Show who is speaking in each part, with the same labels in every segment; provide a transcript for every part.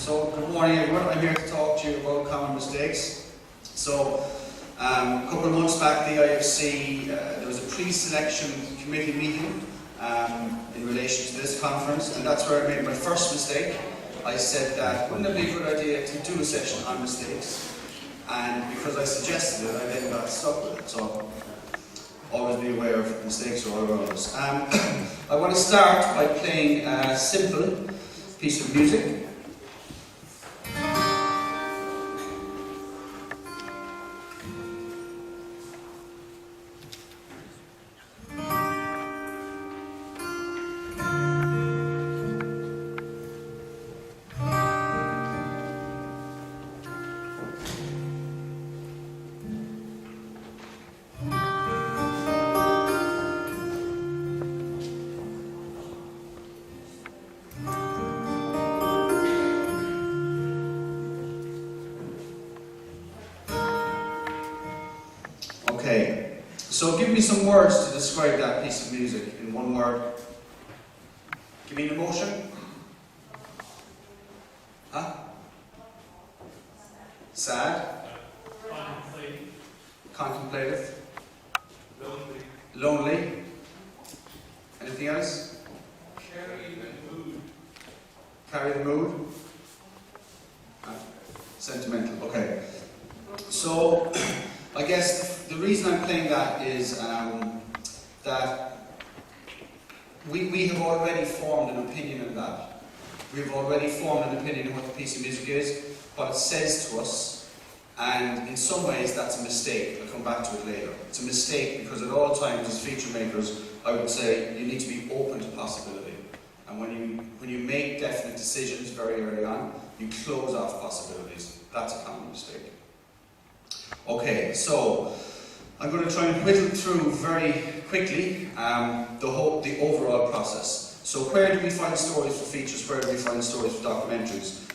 Speaker 1: So, good morning everyone. I'm here to talk to you about common mistakes. So, a couple of months back, the IFC, there was a pre-selection committee meeting in relation to this conference, and that's where I made my first mistake. I said that wouldn't it be a good idea to do a session on mistakes? And because I suggested it, I then got stuck with it. So, always be aware of mistakes all around us. I want to start by playing a simple piece of music. Okay, so give me some words to describe that piece of music in one word. Give me an emotion. Huh? Sad.
Speaker 2: Contemplative.
Speaker 1: Contemplative.
Speaker 2: Lonely.
Speaker 1: Lonely. Anything else?
Speaker 2: Carry the mood.
Speaker 1: Carry the mood. Sentimental. Okay. So, I guess the reason I'm playing that is that we have already formed an opinion on that. We've already formed an opinion on what the piece of music is, what it says to us, and in some ways that's a mistake. I'll come back to it later. It's a mistake because at all times as feature makers, I would say you need to be open to possibility. And when you make definite decisions very early on, you close off possibilities. That's a common mistake. Okay, so I'm going to try and whittle through very quickly the overall process. So where do we find stories for features? Where do we find stories for documentaries?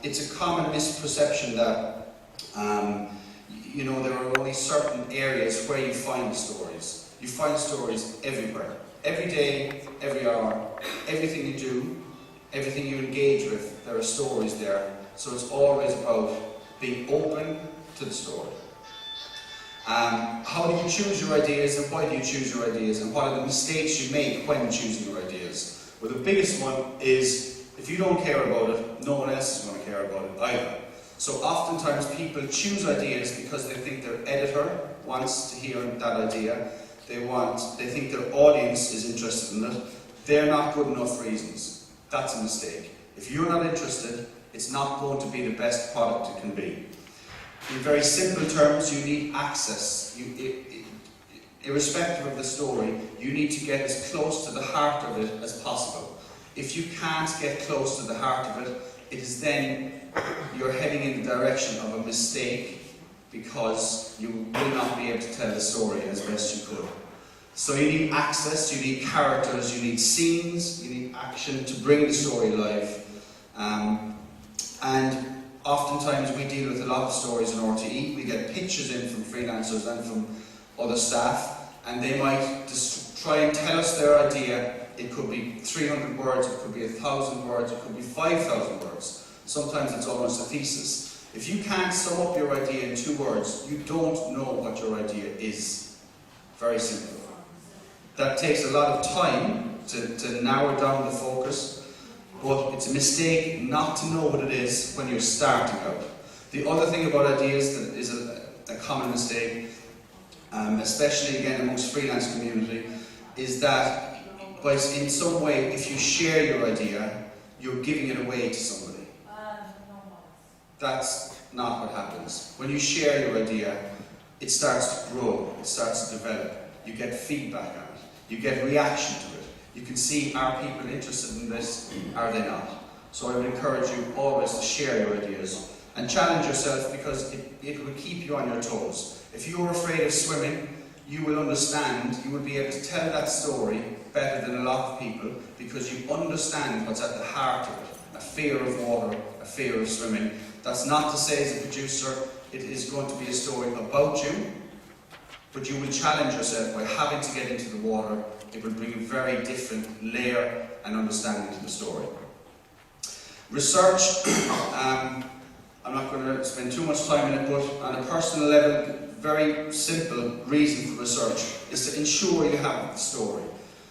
Speaker 1: It's a common misperception that there are only certain areas where you find stories. You find stories everywhere. Every day, every hour, everything you do, everything you engage with, there are stories there. So it's always about being open to the story. How do you choose your ideas and why do you choose your ideas and what are the mistakes you make when choosing your ideas? Well, the biggest one is if you don't care about it, no one else is going to care about it either. So oftentimes people choose ideas because they think their editor wants to hear that idea. They think their audience is interested in it. They're not good enough reasons. That's a mistake. If you're not interested, it's not going to be the best product it can be. In very simple terms, you need access. Irrespective of the story, you need to get as close to the heart of it as possible. If you can't get close to the heart of it, it is then you're heading in the direction of a mistake because you will not be able to tell the story as best you could. So you need access, you need characters, you need scenes, you need action to bring the story alive. And oftentimes we deal with a lot of stories in RTE. We get pitches in from freelancers and from other staff, and they might just try and tell us their idea. It could be 300 words, it could be 1,000 words, it could be 5,000 words. Sometimes it's almost a thesis. If you can't sum up your idea in 2 words, you don't know what your idea is. Very simple. That takes a lot of time to narrow down the focus. But it's a mistake not to know what it is when you're starting out. The other thing about ideas that is a common mistake, especially again amongst freelance community, is that in some way, if you share your idea, you're giving it away to somebody. That's not what happens. When you share your idea, it starts to grow, it starts to develop. You get feedback on it, you get reaction to it. You can see, are people interested in this, are they not? So I would encourage you always to share your ideas and challenge yourself because it will keep you on your toes. If you're afraid of swimming, you will understand, you will be able to tell that story better than a lot of people because you understand what's at the heart of it. A fear of water, a fear of swimming. That's not to say as a producer, it is going to be a story about you, but you will challenge yourself by having to get into the water. It will bring a very different layer and understanding to the story. Research, I'm not going to spend too much time in it, but on a personal level, very simple reason for research is to ensure you have the story.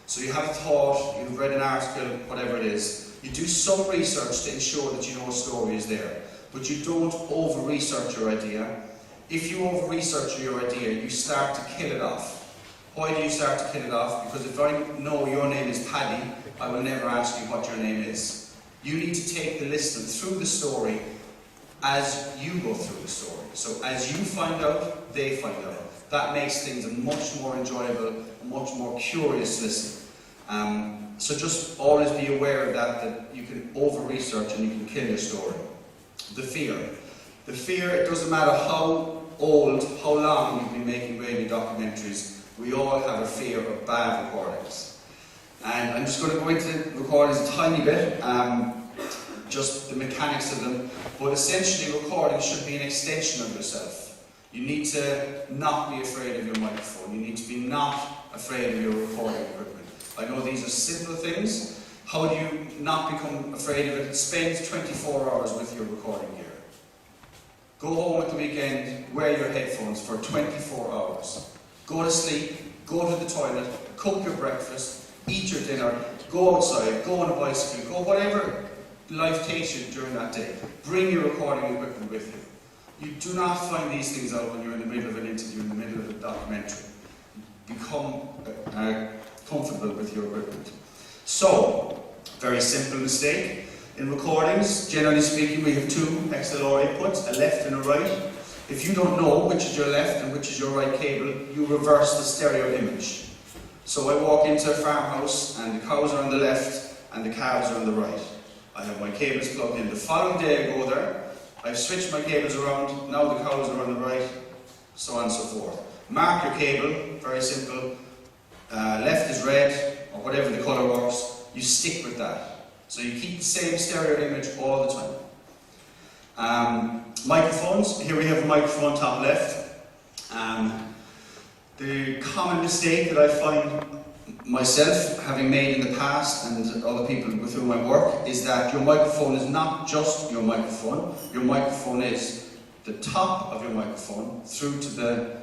Speaker 1: So you have a thought, you've read an article, whatever it is. You do some research to ensure that you know a story is there, but you don't over-research your idea. If you over-research your idea, you start to kill it off. Why do you start to kill it off? Because if I know your name is Paddy, I will never ask you what your name is. You need to take the listener through the story as you go through the story. So as you find out, they find out. That makes things a much more enjoyable, a much more curious listen. So just always be aware of that you can over-research and you can kill your story. The fear. The fear, it doesn't matter how old, how long you've been making radio documentaries, we all have a fear of bad recordings. And I'm just going to go into recordings a tiny bit, just the mechanics of them, but essentially recording should be an extension of yourself. You need to not be afraid of your microphone, you need to be not afraid of your recording equipment. I know these are simple things. How do you not become afraid of it? Spend 24 hours with your recording gear. Go home at the weekend, wear your headphones for 24 hours. Go to sleep, go to the toilet, cook your breakfast, eat your dinner, go outside, go on a bicycle, go whatever life takes you during that day. Bring your recording equipment with you. You do not find these things out when you're in the middle of an interview, in the middle of a documentary. Become comfortable with your equipment. So, very simple mistake. In recordings, generally speaking, we have two XLR inputs, a left and a right. If you don't know which is your left and which is your right cable, you reverse the stereo image. So I walk into a farmhouse and the cows are on the left and the calves are on the right. I have my cables plugged in. The following day I go there, I've switched my cables around, now the cows are on the right, so on and so forth. Mark your cable, very simple. Left is red, or whatever the colour works, you stick with that. So you keep the same stereo image all the time. Microphones, here we have a microphone top left. The common mistake that I find myself having made in the past and other people with whom I work is that your microphone is not just your microphone. Your microphone is the top of your microphone through to the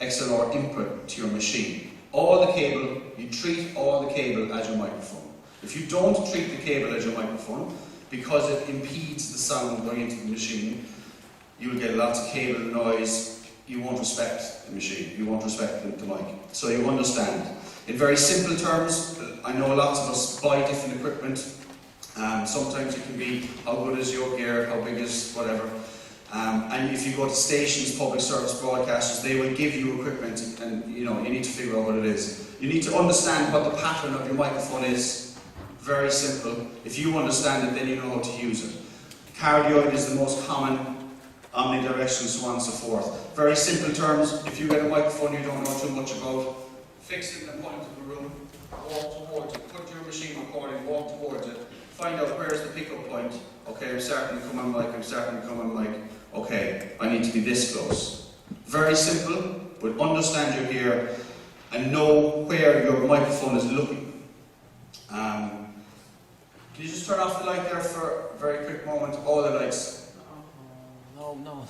Speaker 1: XLR input to your machine. All the cable, you treat all the cable as your microphone. If you don't treat the cable as your microphone, because it impedes the sound going into the machine, you will get lots of cable noise. You won't respect the machine, you won't respect the mic. So you understand. In very simple terms, I know lots of us buy different equipment. Sometimes it can be how good is your gear, how big is whatever. And if you go to stations, public service broadcasters, they will give you equipment and you need to figure out what it is. You need to understand what the pattern of your microphone is. Very simple. If you understand it, then you know how to use it. Cardioid is the most common, omnidirectional, so on and so forth. Very simple terms, if you get a microphone you don't know too much about, fix it in a point of the room, walk towards it, put your machine recording, walk towards it, find out where's the pickup point. Okay, I'm starting to come on mic, I'm starting to come on mic. Okay, I need to be this close. Very simple, but understand your gear and know where your microphone is looking. Can you just turn off the light there for a very quick moment? All the lights.
Speaker 3: No.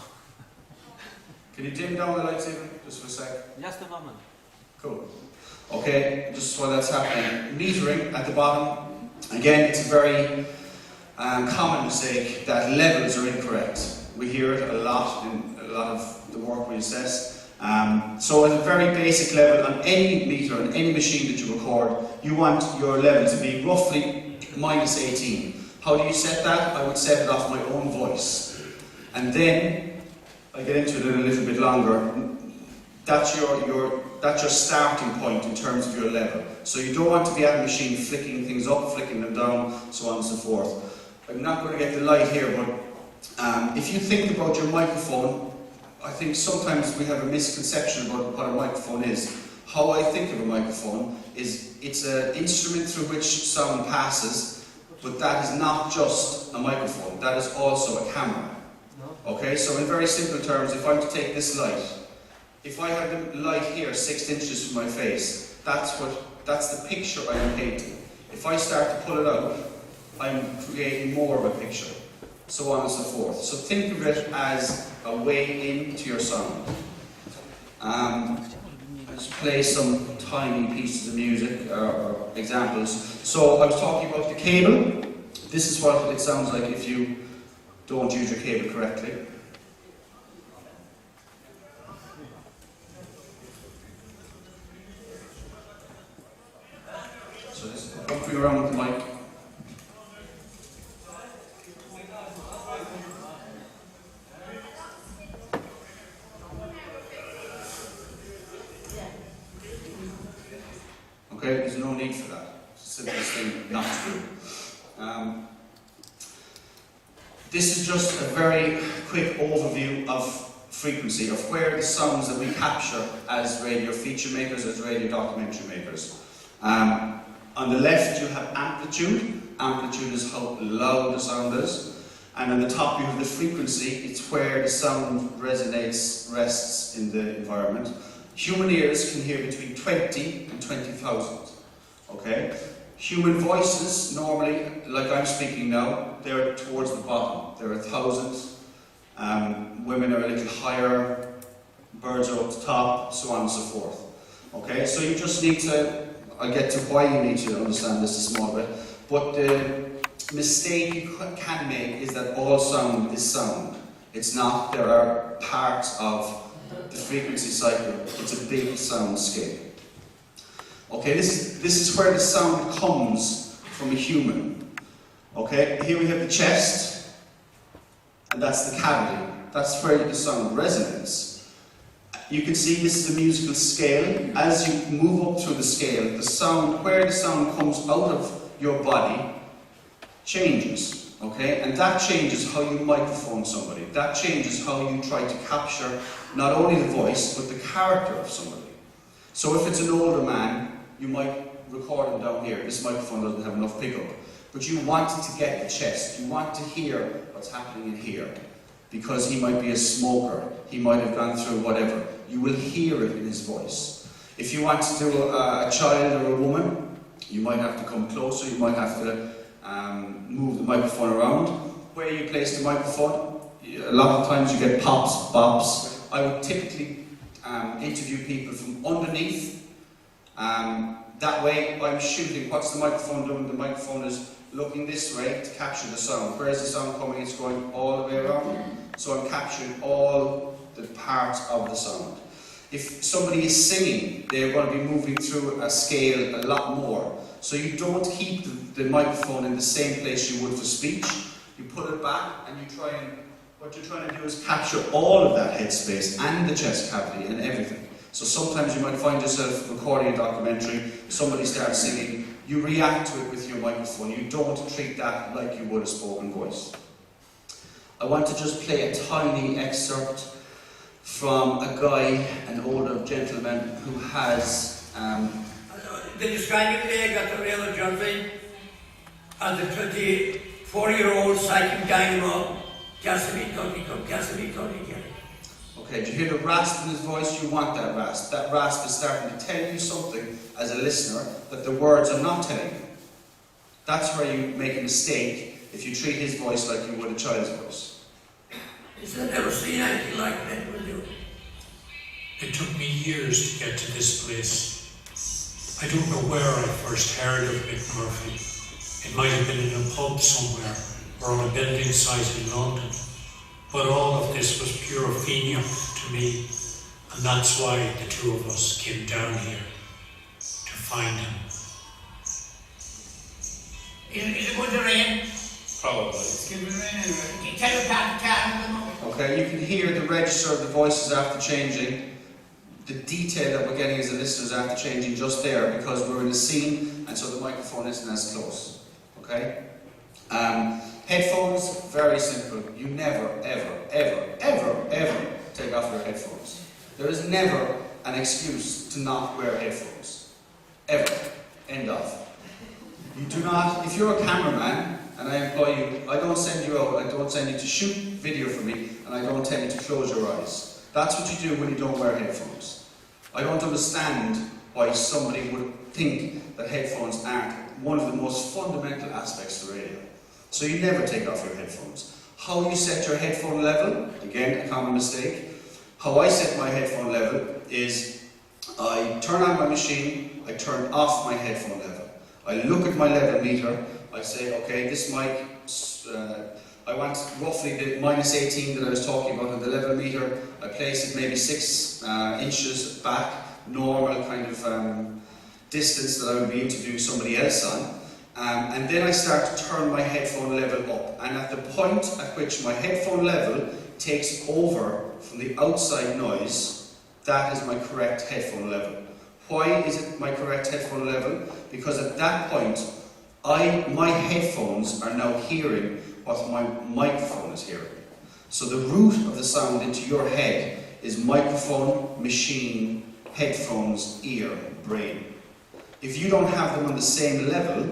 Speaker 1: Can you dim down the lights even, just for a sec?
Speaker 3: Just a moment.
Speaker 1: Cool. Okay, just while that's happening. Metering at the bottom. Again, it's a very common mistake that levels are incorrect. We hear it a lot in a lot of the work we assess. So at a very basic level, on any meter, on any machine that you record, you want your level to be roughly -18. How do you set that? I would set it off my own voice. And then, I get into it in a little bit longer, that's your starting point in terms of your level. So you don't want to be at a machine flicking things up, flicking them down, so on and so forth. I'm not going to get the light here, but if you think about your microphone, I think sometimes we have a misconception about what a microphone is. How I think of a microphone is it's an instrument through which sound passes, but that is not just a microphone, that is also a camera. Okay, so in very simple terms, if I'm to take this light, if I have the light here 6 inches from my face, that's the picture I am painting. If I start to pull it out, I I'm creating more of a picture, so on and so forth. So think of it as a way into your sound. Let's play some tiny pieces of music or examples. So I was talking about the cable. This is what it sounds like if you don't use your cable correctly. So this is bumping around with the mic. Okay, there's no need for that. It's the simplest thing not to do. This is just a very quick overview of frequency, of where the sounds that we capture as radio feature makers, as radio documentary makers. On the left you have amplitude. Amplitude is how loud the sound is. And on the top you have the frequency. It's where the sound resonates, rests in the environment. Human ears can hear between 20 and 20,000. Okay? Human voices, normally, like I'm speaking now, they're towards the bottom. They're 1,000. Women are a little higher. Birds are up the top, so on and so forth. Okay? So you just need to, I'll get to why you need to understand this a small bit, but the mistake you can make is that all sound is sound. It's not. There are parts of the frequency cycle. It's a big sound scale. Okay, this is where the sound comes from a human. Okay, here we have the chest, and that's the cavity. That's where the sound resonates. You can see this is a musical scale. As you move up through the scale, the sound, where the sound comes out of your body, changes. Okay, and that changes how you microphone somebody. That changes how you try to capture not only the voice, but the character of somebody. So if it's an older man, you might record him down here. This microphone doesn't have enough pickup. But you want to get the chest. You want to hear what's happening in here. Because he might be a smoker. He might have gone through whatever. You will hear it in his voice. If you want to do a child or a woman, you might have to come closer. You might have to move the microphone around. Where you place the microphone, a lot of times you get pops, bops. I would typically interview people from underneath. That way I'm shooting. What's the microphone doing? The microphone is looking this way to capture the sound. Where's the sound coming? It's going all the way around. So I'm capturing all the parts of the sound. If somebody is singing, they're going to be moving through a scale a lot more. So you don't keep the microphone in the same place you would for speech. You put it back and you try and, what you're trying to do is capture all of that headspace and the chest cavity and everything. So sometimes you might find yourself recording a documentary, somebody starts singing, you react to it with your microphone. You don't treat that like you would a spoken voice. I want to just play a tiny excerpt from a guy, an older gentleman, who has...
Speaker 4: They describe it there, got the rail of Jersey, as a 24-year-old cycling dynamo,
Speaker 1: Okay, do you hear the rasp in his voice? You want that rasp. That rasp is starting to tell you something as a listener that the words are not telling you. That's where you make a mistake if you treat his voice like you would a child's voice.
Speaker 4: I've never seen anything like that, will you?
Speaker 5: It took me years to get to this place. I don't know where I first heard of Mick Murphy. It might have been in a pub somewhere or on a building site in London. But all of this was pure phenium to me, and that's why the two of us came down here to find him.
Speaker 4: Is it going to rain?
Speaker 2: Probably.
Speaker 4: It's going to rain anyway. You tell the time.
Speaker 1: Okay, you can hear the register of the voices after changing. The detail that we're getting as a listener is after changing just there because we're in a scene and so the microphone isn't as close. Okay? Headphones, very simple. You never, ever, ever, ever, ever take off your headphones. There is never an excuse to not wear headphones. Ever. End of. You do not, if you're a cameraman and I employ you, I don't send you out, I don't send you to shoot video for me and I don't tell you to close your eyes. That's what you do when you don't wear headphones. I don't understand why somebody would think that headphones aren't one of the most fundamental aspects of radio. So you never take off your headphones. How you set your headphone level, again a common mistake. How I set my headphone level is I turn on my machine, I turn off my headphone level. I look at my level meter, I say, okay, this mic, I want roughly the -18 that I was talking about on the level meter. I place it maybe 6 inches back, normal kind of distance that I would be interviewing somebody else on. And then I start to turn my headphone level up. And at the point at which my headphone level takes over from the outside noise, that is my correct headphone level. Why is it my correct headphone level? Because at that point, my headphones are now hearing what my microphone is hearing. So the root of the sound into your head is microphone, machine, headphones, ear, brain. If you don't have them on the same level,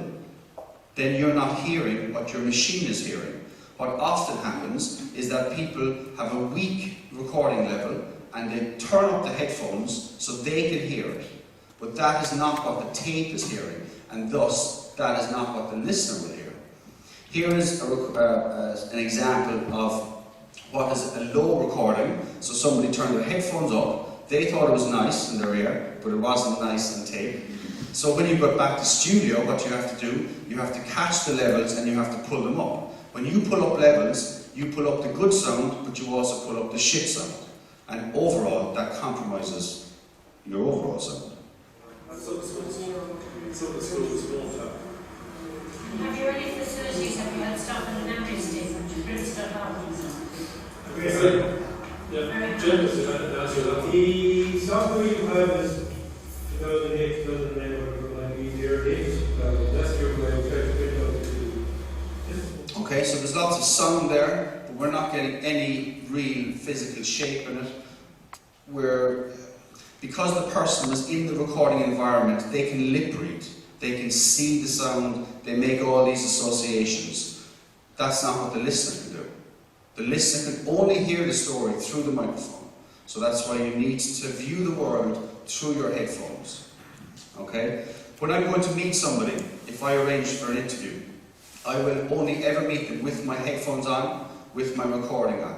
Speaker 1: then you're not hearing what your machine is hearing. What often happens is that people have a weak recording level and they turn up the headphones so they can hear it. But that is not what the tape is hearing, and thus that is not what the listener will hear. Here is an example of what is a low recording. So somebody turned their headphones up, they thought it was nice in their ear, but it wasn't nice on tape. So when you go back to studio, what you have to do, you have to catch the levels and you have to pull them up. When you pull up levels, you pull up the good sound, but you also pull up the shit sound. And overall, that compromises your overall sound.
Speaker 6: Have you any facilities? Have you had stuff in the memory stick to print stuff out?
Speaker 2: Yeah, Jim was going to answer that.
Speaker 7: The software you have is 2008, 2009, whatever, like easier dates. That's your way of trying to print out the.
Speaker 1: Okay, so there's lots of sound there, but we're not getting any real physical shape in it. Because the person was in the recording environment, they can lip read, they can see the sound, they make all these associations. That's not what the listener can do. The listener can only hear the story through the microphone. So that's why you need to view the world through your headphones. Okay? When I'm going to meet somebody, if I arrange for an interview, I will only ever meet them with my headphones on, with my recording on.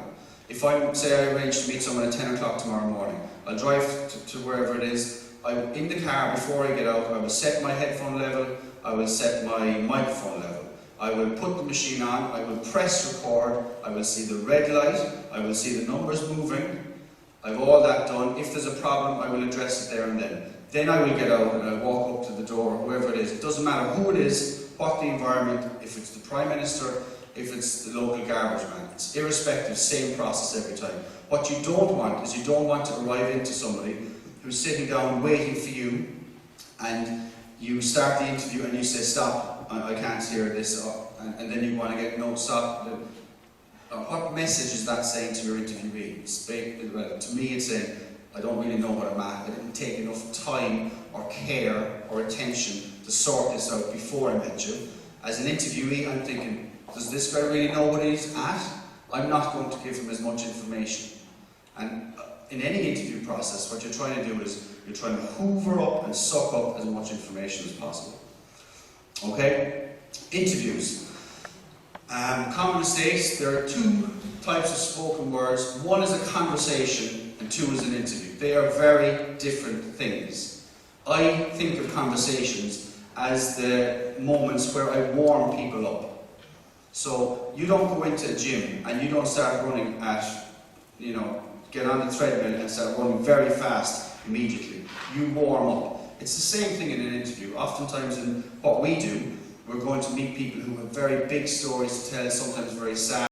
Speaker 1: If I say I arrange to meet someone at 10 o'clock tomorrow morning, I'll drive to wherever it is. In the car, before I get out, I will set my headphone level, I will set my microphone level. I will put the machine on, I will press record, I will see the red light, I will see the numbers moving. I have all that done. If there's a problem, I will address it there and then. Then I will get out and I'll walk up to the door, whoever it is. It doesn't matter who it is, what the environment, if it's the Prime Minister, if it's the local garbage man. It's irrespective, same process every time. What you don't want is you don't want to arrive into somebody who's sitting down waiting for you, and you start the interview and you say, stop, I can't hear this, and then you want to get, no, stop. What message is that saying to your interviewee? To me it's saying, I don't really know what I'm at, I didn't take enough time or care or attention to sort this out before I met you. As an interviewee, I'm thinking, does this guy really know what he's at? I'm not going to give him as much information. And in any interview process, what you're trying to do is you're trying to hoover up and suck up as much information as possible. Okay? Interviews. Common mistakes. There are 2 types of spoken words. One is a conversation and 2 is an interview. They are very different things. I think of conversations as the moments where I warm people up. So you don't go into a gym and you don't start running at, get on the treadmill and start running very fast immediately. You warm up. It's the same thing in an interview. Oftentimes in what we do, we're going to meet people who have very big stories to tell, sometimes very sad.